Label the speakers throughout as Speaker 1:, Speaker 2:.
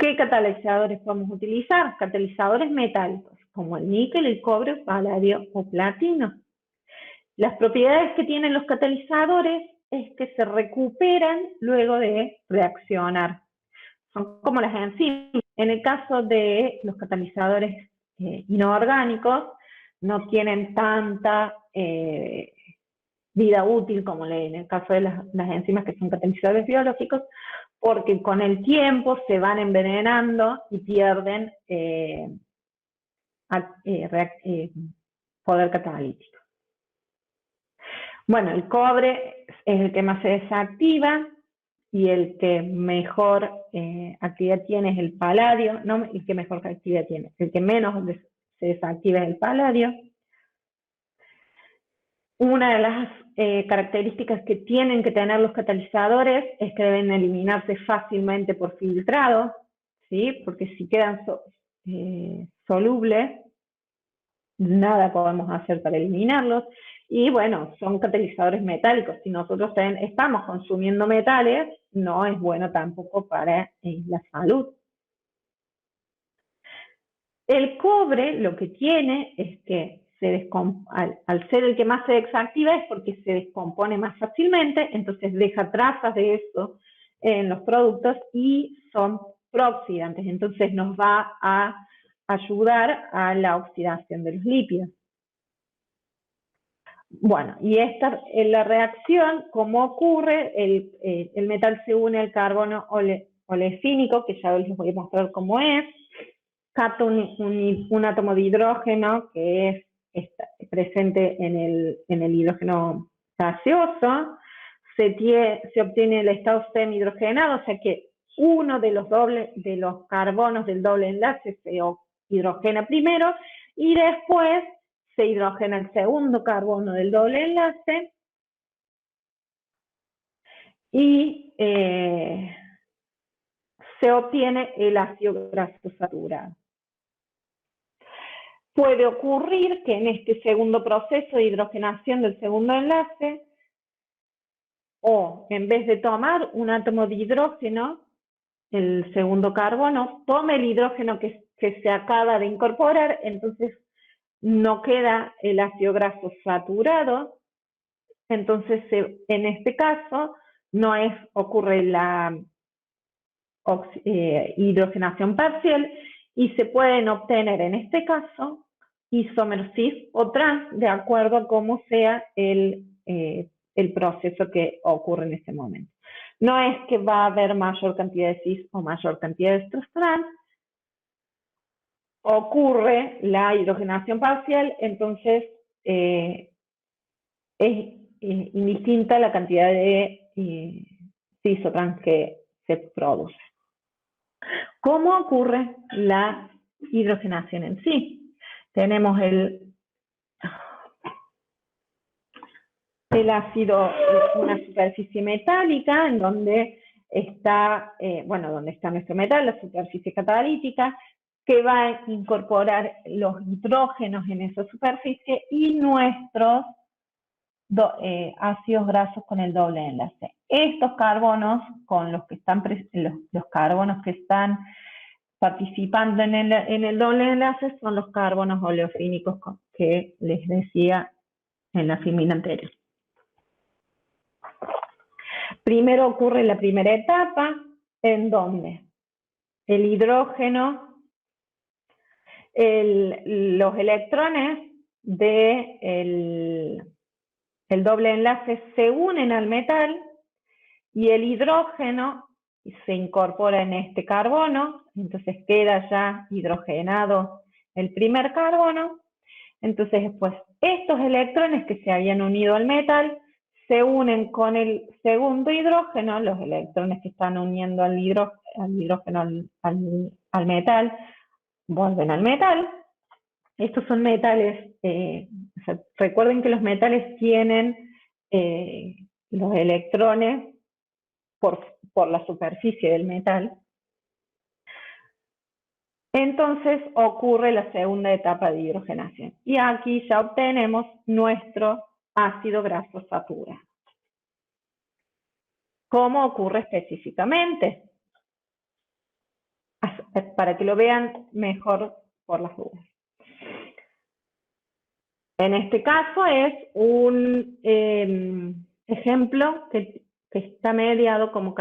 Speaker 1: ¿Qué catalizadores podemos utilizar? Catalizadores metálicos, como el níquel, el cobre, paladio o platino. Las propiedades que tienen los catalizadores es que se recuperan luego de reaccionar. Son como las enzimas. En el caso de los catalizadores inorgánicos, no tienen tanta vida útil como en el caso de las enzimas que son catalizadores biológicos, porque con el tiempo se van envenenando y pierden poder catalítico. Bueno, el cobre es el que más se desactiva y el que mejor actividad tiene es el paladio, no el que mejor actividad tiene, el que menos se desactiva es el paladio. Una de las características que tienen que tener los catalizadores es que deben eliminarse fácilmente por filtrado, ¿sí? Porque si quedan solubles, nada podemos hacer para eliminarlos. Y bueno, son catalizadores metálicos. Si nosotros estamos consumiendo metales, no es bueno tampoco para la salud. El cobre lo que tiene es que al ser el que más se desactiva es porque se descompone más fácilmente, entonces deja trazas de eso en los productos y son prooxidantes, entonces nos va a ayudar a la oxidación de los lípidos. Bueno, y en la reacción, ¿cómo ocurre? El metal se une al carbono olefínico, que ya les voy a mostrar cómo es, capta un átomo de hidrógeno que está presente en el hidrógeno gaseoso, se obtiene el estado semihidrogenado, o sea que uno de los carbonos del doble enlace se hidrogena primero y después se hidrogena el segundo carbono del doble enlace y se obtiene el ácido graso saturado. Puede ocurrir que en este segundo proceso de hidrogenación del segundo enlace, o en vez de tomar un átomo de hidrógeno, el segundo carbono, tome el hidrógeno que se acaba de incorporar, entonces no queda el ácido graso saturado, entonces en este caso no ocurre la hidrogenación parcial y se pueden obtener en este caso isómeros cis o trans de acuerdo a cómo sea el proceso que ocurre en este momento. No es que va a haber mayor cantidad de cis o mayor cantidad de estos trans, ocurre la hidrogenación parcial, entonces es indistinta la cantidad de cis o trans que se produce. ¿Cómo ocurre la hidrogenación en sí? Tenemos el ácido, una superficie metálica en donde está, donde está nuestro metal, la superficie catalítica, que va a incorporar los hidrógenos en esa superficie y nuestros ácidos grasos con el doble enlace. Estos carbonos, con los que están los carbonos que están participando en el doble enlace, son los carbonos oleofínicos que les decía en la filmina anterior. Primero ocurre la primera etapa, en donde el hidrógeno, los electrones del doble enlace se unen al metal y el hidrógeno se incorpora en este carbono, entonces queda ya hidrogenado el primer carbono. Entonces después estos electrones que se habían unido al metal se unen con el segundo hidrógeno, los electrones que están uniendo al hidrógeno al metal, vuelven al metal. Estos son metales, o sea, recuerden que los metales tienen los electrones por la superficie del metal. Entonces ocurre la segunda etapa de hidrogenación. Y aquí ya obtenemos nuestro ácido graso saturado. ¿Cómo ocurre específicamente? para que lo vean mejor por las dudas. En este caso es un ejemplo que está mediado con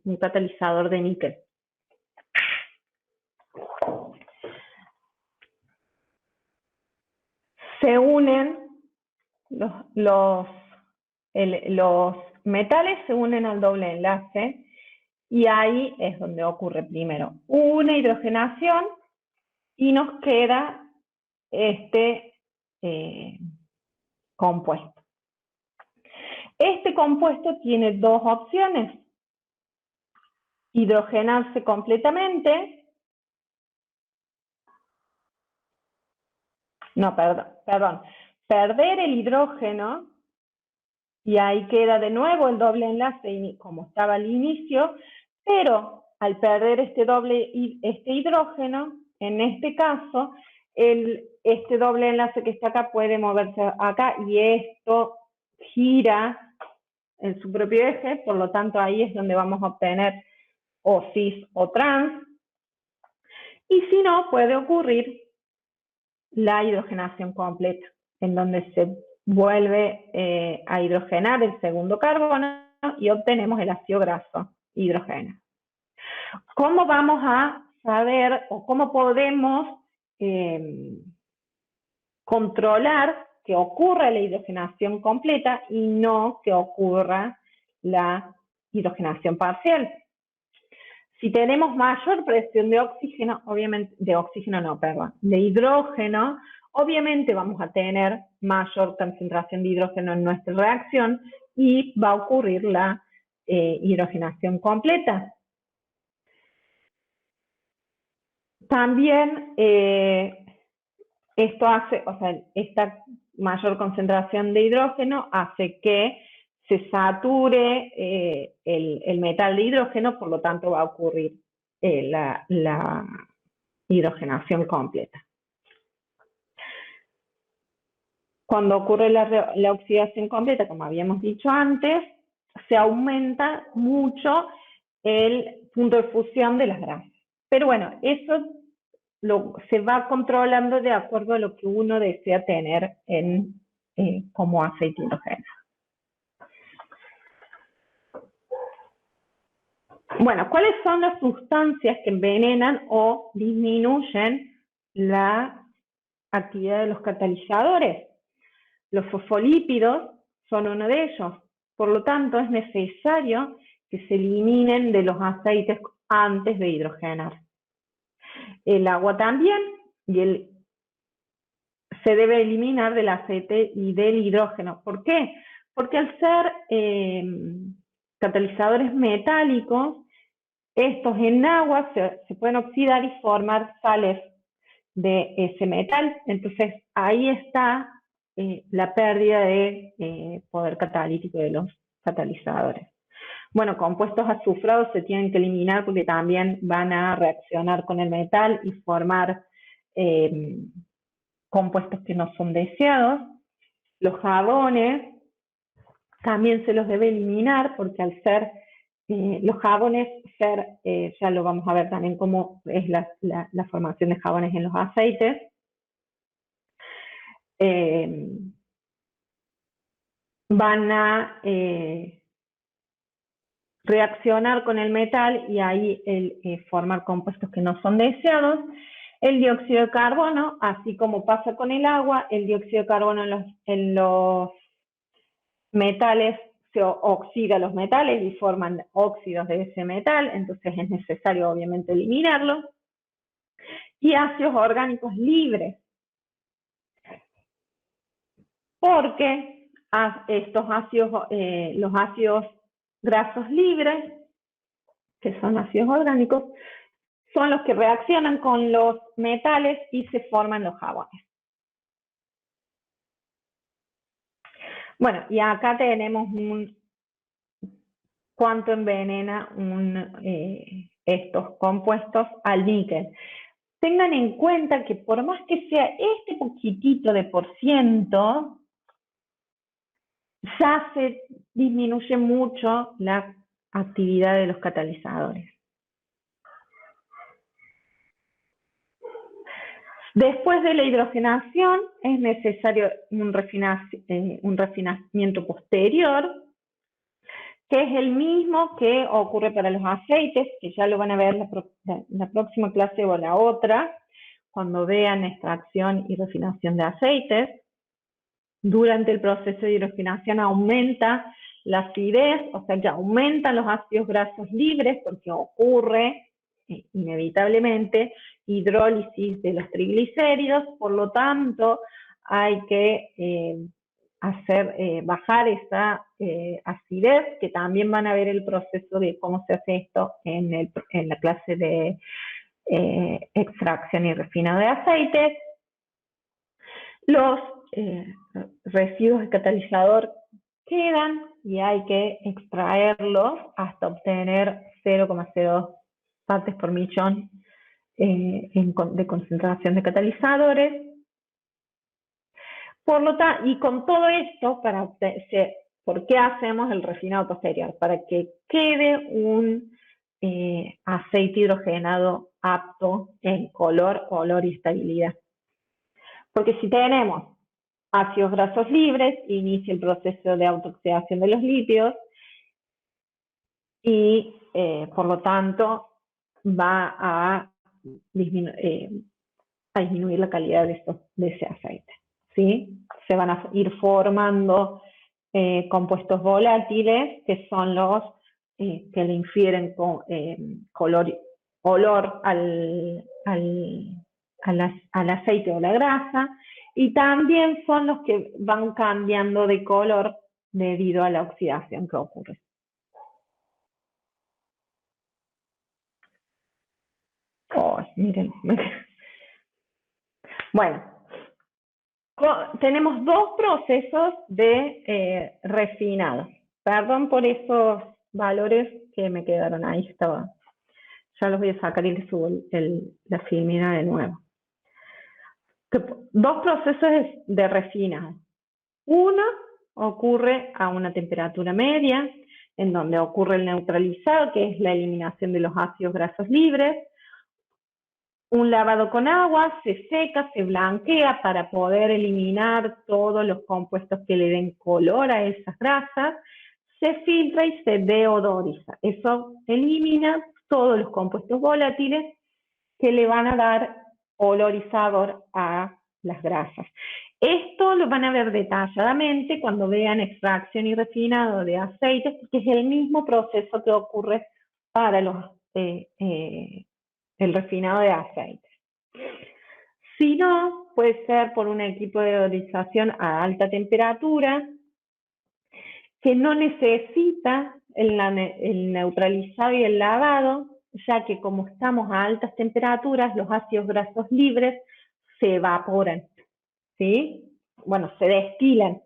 Speaker 1: un catalizador de níquel. Se unen los metales, se unen al doble enlace y ahí es donde ocurre primero una hidrogenación y nos queda este compuesto. Este compuesto tiene dos opciones: hidrogenarse completamente, perder el hidrógeno y ahí queda de nuevo el doble enlace como estaba al inicio, pero al perder este hidrógeno, en este caso, este doble enlace que está acá puede moverse acá y esto gira en su propio eje, por lo tanto ahí es donde vamos a obtener o cis o trans, y si no, puede ocurrir la hidrogenación completa, en donde se vuelve a hidrogenar el segundo carbono y obtenemos el ácido graso hidrogeno. ¿Cómo vamos a saber o cómo podemos controlar que ocurra la hidrogenación completa y no que ocurra la hidrogenación parcial? Si tenemos mayor presión de oxígeno, obviamente, de hidrógeno, obviamente vamos a tener mayor concentración de hidrógeno en nuestra reacción y va a ocurrir la hidrogenación completa. También esto hace, esta mayor concentración de hidrógeno hace que se sature el metal de hidrógeno, por lo tanto va a ocurrir la hidrogenación completa. Cuando ocurre la oxidación completa, como habíamos dicho antes, se aumenta mucho el punto de fusión de las grasas. Pero bueno, eso se va controlando de acuerdo a lo que uno desea tener como aceite hidrogeno. Bueno, ¿cuáles son las sustancias que envenenan o disminuyen la actividad de los catalizadores? Los fosfolípidos son uno de ellos. Por lo tanto, es necesario que se eliminen de los aceites antes de hidrogenar. El agua también, y se debe eliminar del aceite y del hidrógeno. ¿Por qué? Porque al ser catalizadores metálicos, estos en agua se pueden oxidar y formar sales de ese metal. Entonces, ahí está la pérdida de poder catalítico de los catalizadores. Bueno, compuestos azufrados se tienen que eliminar porque también van a reaccionar con el metal y formar compuestos que no son deseados. Los jabones también se los debe eliminar porque al ser los jabones, ya lo vamos a ver también cómo es la formación de jabones en los aceites. Van a reaccionar con el metal y ahí formar compuestos que no son deseados. El dióxido de carbono, así como pasa con el agua, el dióxido de carbono en los metales se oxida los metales y forman óxidos de ese metal, entonces es necesario obviamente eliminarlo. Y ácidos orgánicos libres, porque estos ácidos, los ácidos grasos libres, que son ácidos orgánicos, son los que reaccionan con los metales y se forman los jabones. Bueno, y acá tenemos cuánto envenena estos compuestos al níquel. Tengan en cuenta que por más que sea este poquitito de %, ya se disminuye mucho la actividad de los catalizadores. Después de la hidrogenación es necesario un refinamiento posterior, que es el mismo que ocurre para los aceites, que ya lo van a ver la próxima clase o la otra, cuando vean extracción y refinación de aceites. Durante el proceso de hidrogenación aumenta la acidez, o sea que aumentan los ácidos grasos libres porque ocurre inevitablemente hidrólisis de los triglicéridos, por lo tanto hay que bajar esa acidez, que también van a ver el proceso de cómo se hace esto en la clase de extracción y refinado de aceites. Los residuos de catalizador quedan y hay que extraerlos hasta obtener 0,02 partes por millón de concentración de catalizadores. Por lo tanto, y con todo esto, ¿por qué hacemos el refinado posterior? Para que quede un aceite hidrogenado apto en color, olor y estabilidad. Porque si tenemos ácidos grasos libres, inicia el proceso de autooxidación de los lípidos y por lo tanto va a disminuir la calidad de ese aceite, ¿sí? Se van a ir formando compuestos volátiles que son los que le infieren olor al aceite o la grasa, y también son los que van cambiando de color debido a la oxidación que ocurre. Oh, miren. Bueno, tenemos dos procesos de refinado. Perdón por esos valores que me quedaron ahí, ya los voy a sacar y les subo la filmina de nuevo. Dos procesos de refinado. Uno ocurre a una temperatura media, en donde ocurre el neutralizado, que es la eliminación de los ácidos grasos libres. Un lavado con agua, se seca, se blanquea para poder eliminar todos los compuestos que le den color a esas grasas. Se filtra y se deodoriza. Eso elimina todos los compuestos volátiles que le van a dar olor y sabor a las grasas. Esto lo van a ver detalladamente cuando vean extracción y refinado de aceites, porque es el mismo proceso que ocurre para el refinado de aceites. Si no, puede ser por un equipo de deodorización a alta temperatura, que no necesita el neutralizado y el lavado, ya que como estamos a altas temperaturas, los ácidos grasos libres se evaporan, ¿sí? Bueno, se destilan.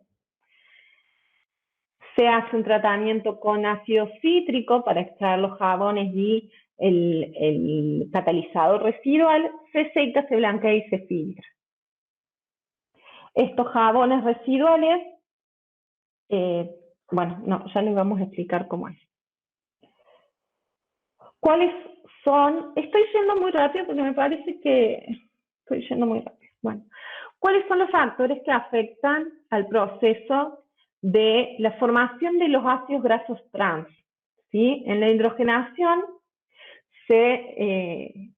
Speaker 1: Se hace un tratamiento con ácido cítrico para extraer los jabones y el catalizador residual, se seca, se blanquea y se filtra. Estos jabones residuales, bueno, no, ya les vamos a explicar cómo es. ¿Cuáles son? Estoy yendo muy rápido porque me parece que estoy yendo muy rápido. Bueno, ¿cuáles son los factores que afectan al proceso de la formación de los ácidos grasos trans? ¿Sí? En la hidrogenación se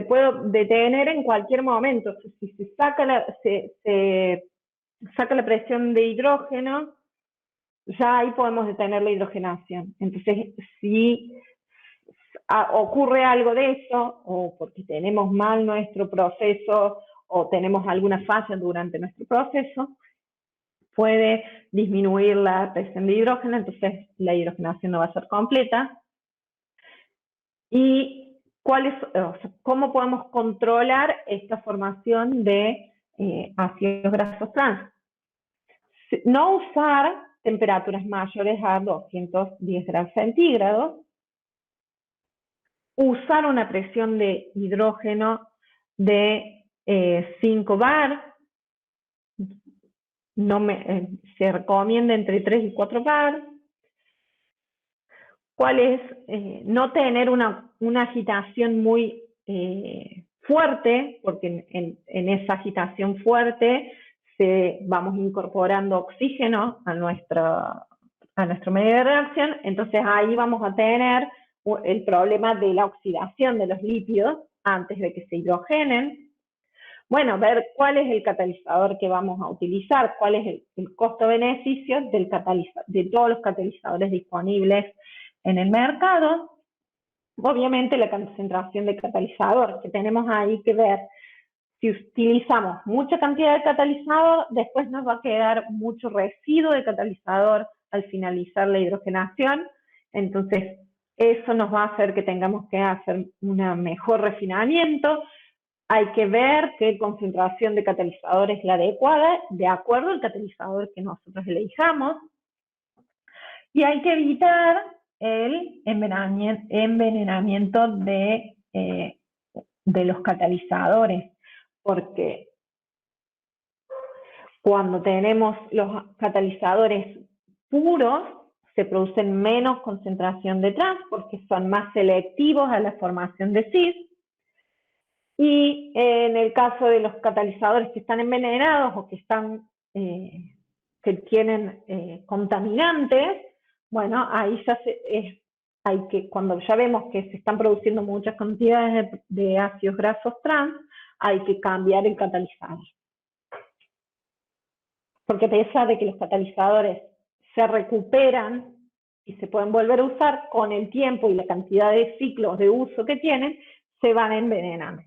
Speaker 1: puede detener en cualquier momento. Si se saca la presión de hidrógeno, ya ahí podemos detener la hidrogenación. Entonces, si ocurre algo de eso, o porque tenemos mal nuestro proceso, o tenemos alguna falla durante nuestro proceso, puede disminuir la presión de hidrógeno, entonces la hidrogenación no va a ser completa. ¿Y cómo podemos controlar esta formación de ácidos grasos trans? No usar temperaturas mayores a 210 grados centígrados, usar una presión de hidrógeno de 5 bar, se recomienda entre 3 y 4 bar. ¿Cuál es? No tener una agitación muy fuerte, porque en esa agitación fuerte vamos incorporando oxígeno a nuestro medio de reacción, entonces ahí vamos a tener el problema de la oxidación de los lípidos antes de que se hidrogenen. Bueno, ver cuál es el catalizador que vamos a utilizar, cuál es el costo-beneficio de todos los catalizadores disponibles en el mercado. Obviamente la concentración de catalizador, que tenemos ahí que ver. Si utilizamos mucha cantidad de catalizador, después nos va a quedar mucho residuo de catalizador al finalizar la hidrogenación. Entonces, eso nos va a hacer que tengamos que hacer un mejor refinamiento. Hay que ver qué concentración de catalizador es la adecuada, de acuerdo al catalizador que nosotros elijamos. Y hay que evitar el envenenamiento de los catalizadores, porque cuando tenemos los catalizadores puros, se producen menos concentración de trans, porque son más selectivos a la formación de cis. Y en el caso de los catalizadores que están envenenados o que tienen contaminantes, bueno, ahí ya cuando ya vemos que se están produciendo muchas cantidades de ácidos grasos trans, hay que cambiar el catalizador. Porque a pesar de que los catalizadores se recuperan y se pueden volver a usar, con el tiempo y la cantidad de ciclos de uso que tienen, se van envenenando.